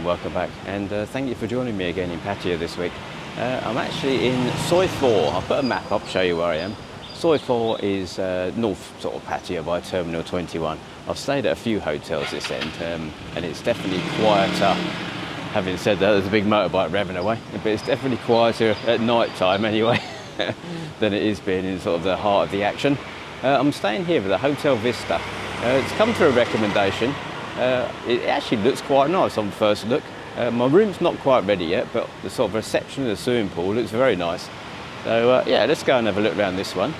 welcome back, and thank you for joining me again in Pattaya this week. I'm actually in Soi 4. I'll put a map up, show you where I am. Soi 4 is north sort of Pattaya by Terminal 21. I've stayed at a few hotels this end, and it's definitely quieter. Having said that, there's a big motorbike revving away, but it's definitely quieter at night time anyway than it is being in sort of the heart of the action. I'm staying here at the Hotel Vista. It's come through a recommendation. It actually looks quite nice on first look. My room's not quite ready yet, but the sort of reception of the swimming pool looks very nice. So yeah, let's go and have a look around this one.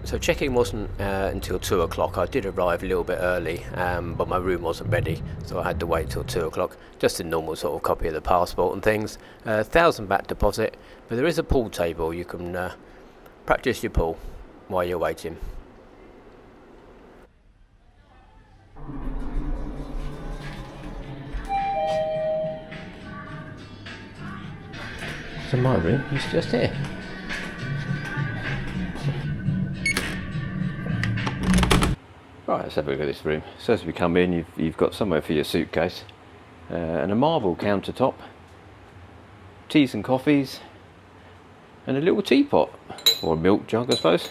So check-in wasn't until 2 o'clock. I did arrive a little bit early, but my room wasn't ready, so I had to wait till 2 o'clock. Just a normal sort of copy of the passport and things. 1,000 baht deposit, but there is a pool table. You can practice your pool while you're waiting. So my room is just here. Right, let's have a look at this room. So as we come in, you've got somewhere for your suitcase, and a marble countertop, teas and coffees, and a little teapot, or a milk jug I suppose,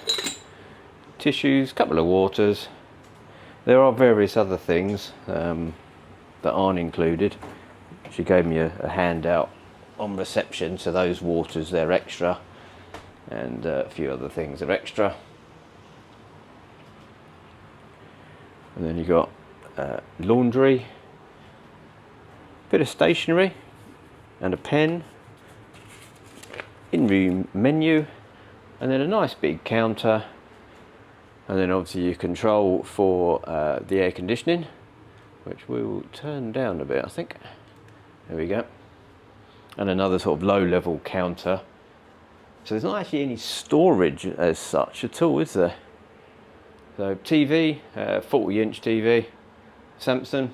tissues, couple of waters. There are various other things that aren't included. She gave me a handout on reception, so those waters, they're extra, and a few other things are extra. And then you got laundry, bit of stationery, and a pen, in-room menu, and then a nice big counter, and then obviously your control for the air conditioning, which we'll turn down a bit, I think. There we go. And another sort of low-level counter. So there's not actually any storage as such at all, is there? So TV, 40-inch TV, Samsung,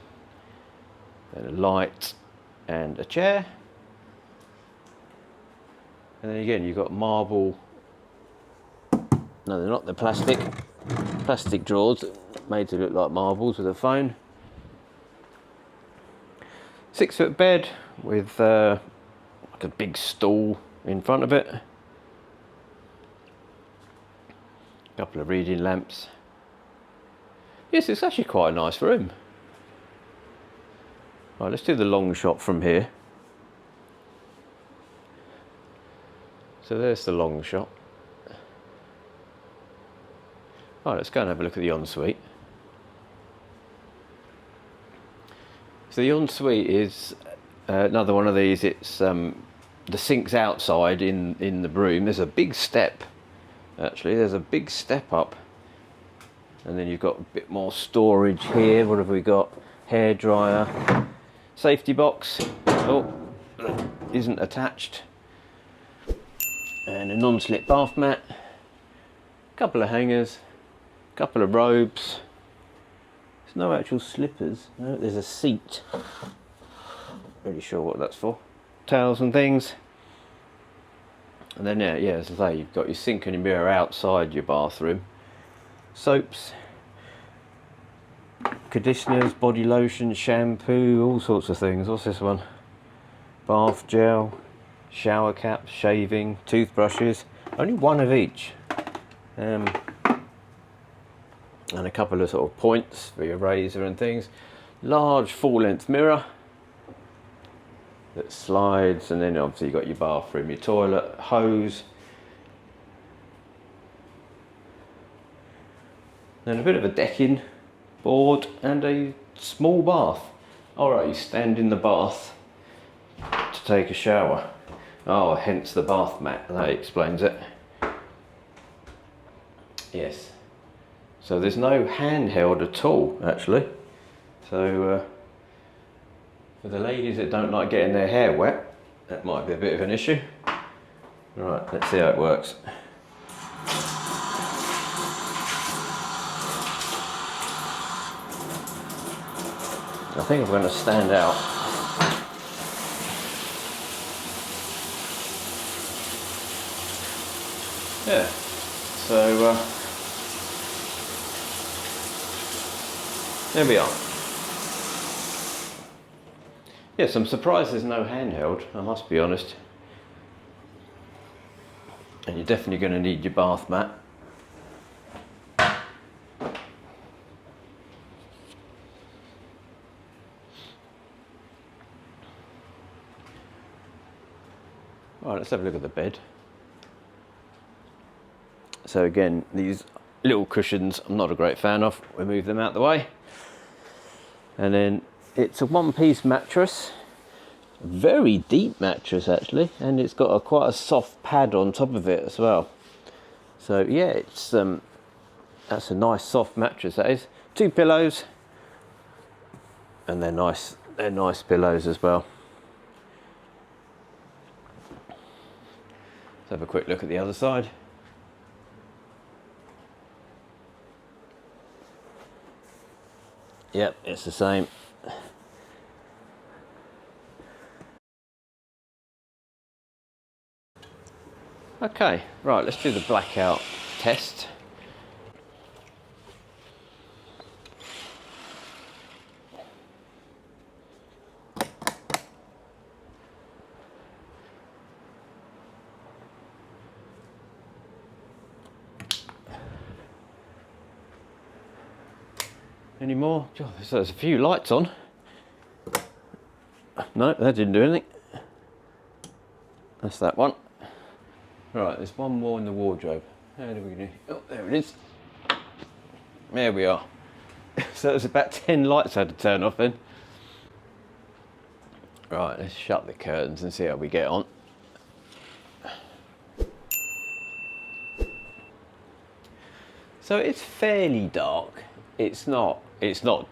then a light and a chair. And then again, you've got marble, no they're not, they're plastic drawers made to look like marbles with a phone. 6-foot bed with like a big stool in front of it. A couple of reading lamps. Yes, it's actually quite a nice room. Right, let's do the long shot from here. So there's the long shot. Right, let's go and have a look at the ensuite. So the ensuite is another one of these. It's the sink's outside in the room. There's a big step. Actually, there's a big step up. And then you've got a bit more storage here. What have we got? Hairdryer, safety box. Oh, isn't attached. And a non-slip bath mat. A couple of hangers. A couple of robes. There's no actual slippers. No, there's a seat. Not really sure what that's for. Towels and things. And then yeah, as I say, you've got your sink and your mirror outside your bathroom. Soaps, conditioners, body lotion, shampoo, all sorts of things. What's this one? Bath gel, shower caps, shaving, toothbrushes. Only one of each. And a couple of sort of points for your razor and things. Large full-length mirror that slides, and then obviously you've got your bathroom, your toilet, hose. Then a bit of a decking board and a small bath. Alright, you stand in the bath to take a shower. Oh, hence the bath mat, that explains it. Yes. So there's no handheld at all, actually. So for the ladies that don't like getting their hair wet, that might be a bit of an issue. Right, let's see how it works. I think I'm going to stand out. Yeah, so there we are. Yes, I'm surprised there's no handheld, I must be honest. And you're definitely going to need your bath mat. Right, let's have a look at the bed. So again, these little cushions I'm not a great fan of. We move them out the way. And then it's a one-piece mattress. A very deep mattress actually, and it's got quite a soft pad on top of it as well. So yeah, it's that's a nice soft mattress, that is. 2 pillows, and they're nice pillows as well. Let's have a quick look at the other side. Yep, it's the same. Okay, right, let's do the blackout test. Any more? Oh, there's a few lights on. No, that didn't do anything. That's that one. Right, there's one more in the wardrobe. How do we do? Oh, there it is. There we are. So there's about 10 lights I had to turn off then. Right, let's shut the curtains and see how we get on. So it's fairly dark. It's not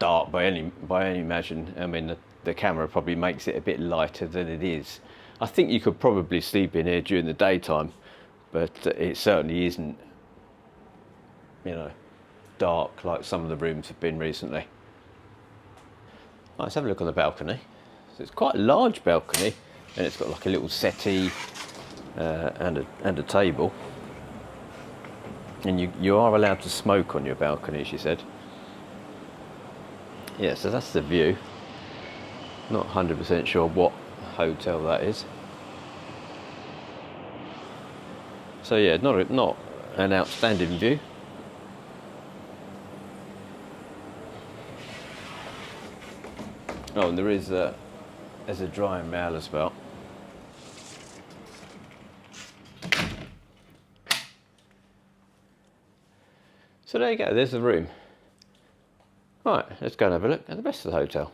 dark by any measure. I mean, the camera probably makes it a bit lighter than it is. I think you could probably sleep in here during the daytime, but it certainly isn't, you know, dark like some of the rooms have been recently. Right, let's have a look on the balcony. So it's quite a large balcony, and it's got like a little settee and a table. And you are allowed to smoke on your balcony, she said. Yeah, so that's the view. Not 100% sure what hotel that is. So yeah, not an outstanding view. Oh, and there's a drying rail as well. So there you go, there's the room. Right, let's go and have a look at the rest of the hotel.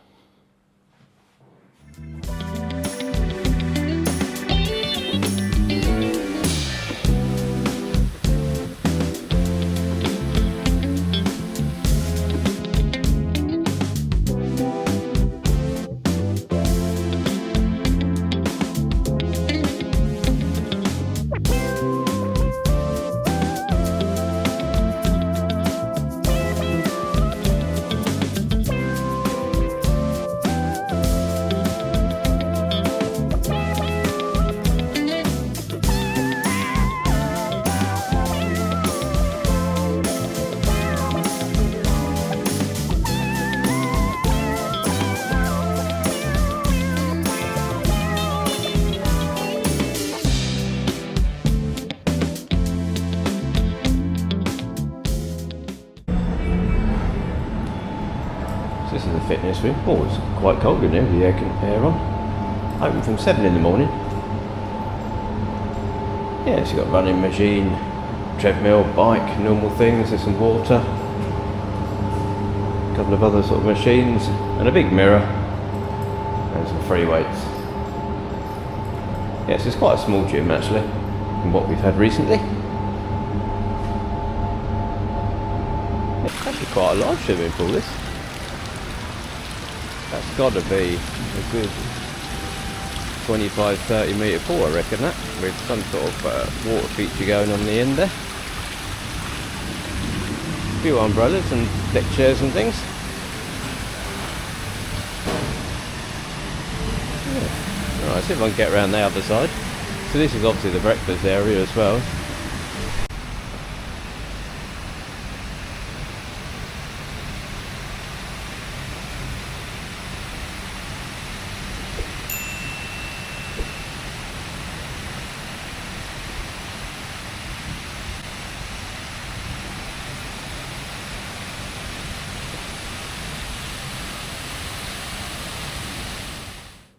This is the fitness room. Oh, it's quite cold in here with the air on. Open from 7 in the morning. Yeah, so you've got running machine, treadmill, bike, normal things, there's some water, a couple of other sort of machines, and a big mirror, and some free weights. Yes, it's quite a small gym actually, from what we've had recently. It's actually quite a large swimming pool, this. That's got to be a good 25-30 metre pool, I reckon, that, with some sort of water feature going on the end there. A few umbrellas and deck chairs and things. Alright, see if I can get around the other side. So this is obviously the breakfast area as well.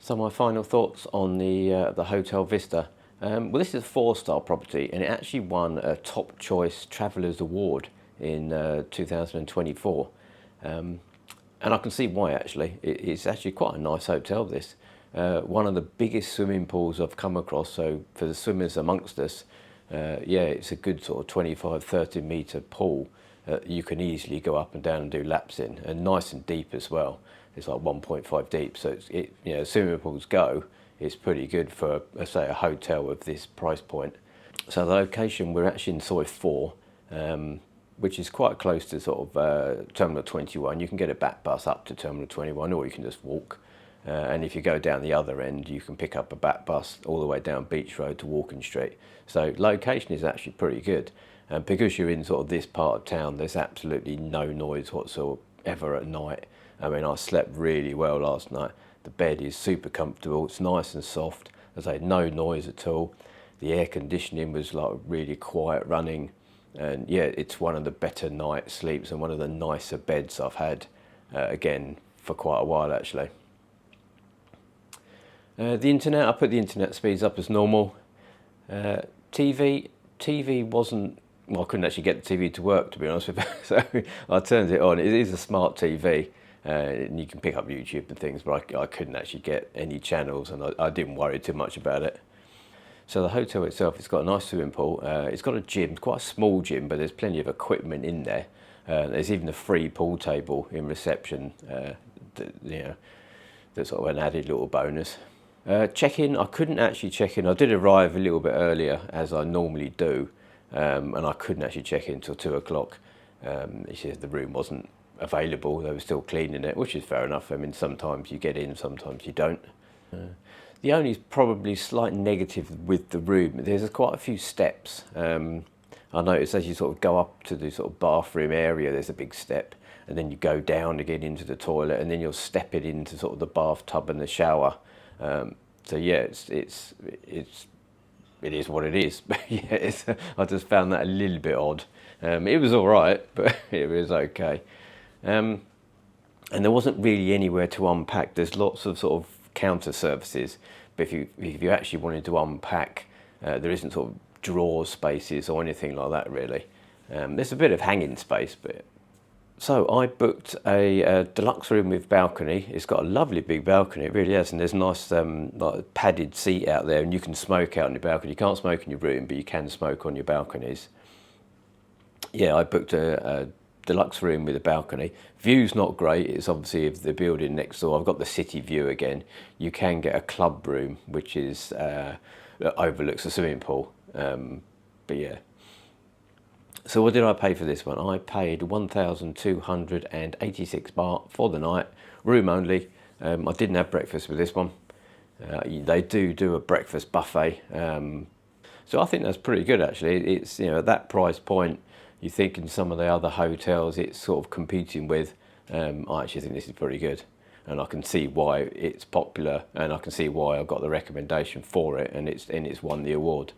So my final thoughts on the Hotel Vista. Well, this is a 4-star property, and it actually won a Top Choice Travellers Award in 2024. And I can see why, actually. It's actually quite a nice hotel, this. One of the biggest swimming pools I've come across, so for the swimmers amongst us, yeah, it's a good sort of 25, 30 metre pool. You can easily go up and down and do laps in, and nice and deep as well. It's like 1.5 deep, so you know, swimming pools go. It's pretty good for, let's say, a hotel of this price point. So the location, we're actually in Soi 4, which is quite close to sort of Terminal 21. You can get a back bus up to Terminal 21, or you can just walk. And if you go down the other end, you can pick up a back bus all the way down Beach Road to Walking Street. So location is actually pretty good. And because you're in sort of this part of town, there's absolutely no noise whatsoever at night. I mean, I slept really well last night. The bed is super comfortable. It's nice and soft. As I say, no noise at all. The air conditioning was like really quiet running. And yeah, it's one of the better night sleeps and one of the nicer beds I've had, again, for quite a while, actually. The internet, I put the internet speeds up as normal. TV wasn't, well, I couldn't actually get the TV to work, to be honest with you. So I turned it on. It is a smart TV. And you can pick up YouTube and things, but I couldn't actually get any channels, and I didn't worry too much about it. So the hotel itself, it's got a nice swimming pool. It's got a gym, quite a small gym, but there's plenty of equipment in there. There's even a free pool table in reception, you know, that's sort of an added little bonus. Check-in, I couldn't actually check in. I did arrive a little bit earlier, as I normally do, and I couldn't actually check in until 2 o'clock. It says the room wasn't available. They were still cleaning it, which is fair enough. I mean, sometimes you get in, sometimes you don't. The only probably slight negative with the room, there's quite a few steps. I noticed as you sort of go up to the sort of bathroom area, there's a big step, and then you go down again into the toilet, and then you're stepping into sort of the bathtub and the shower. So yeah, it is what it is. But yeah, I just found that a little bit odd. It was all right, but it was okay. And there wasn't really anywhere to unpack. There's lots of sort of counter services, but if you actually wanted to unpack, there isn't sort of drawer spaces or anything like that really. There's a bit of hanging space, but. So I booked a deluxe room with balcony. It's got a lovely big balcony, it really has, and there's a nice like padded seat out there, and you can smoke out on your balcony. You can't smoke in your room, but you can smoke on your balconies. Yeah, I booked a deluxe room with a balcony. View's not great. It's obviously of the building next door. I've got the city view again. You can get a club room, which is that overlooks the swimming pool. But yeah. So what did I pay for this one? I paid 1,286 baht for the night, room only. I didn't have breakfast with this one. They do a breakfast buffet. So I think that's pretty good actually. It's, you know, at that price point, you think in some of the other hotels it's sort of competing with. I actually think this is pretty good, and I can see why it's popular, and I can see why I got the recommendation for it, and it's won the award.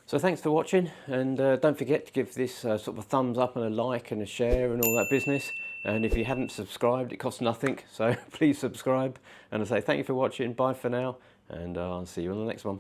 So thanks for watching, and don't forget to give this sort of a thumbs up and a like and a share and all that business. And if you haven't subscribed, it costs nothing, so please subscribe. And I say thank you for watching, bye for now, and I'll see you on the next one.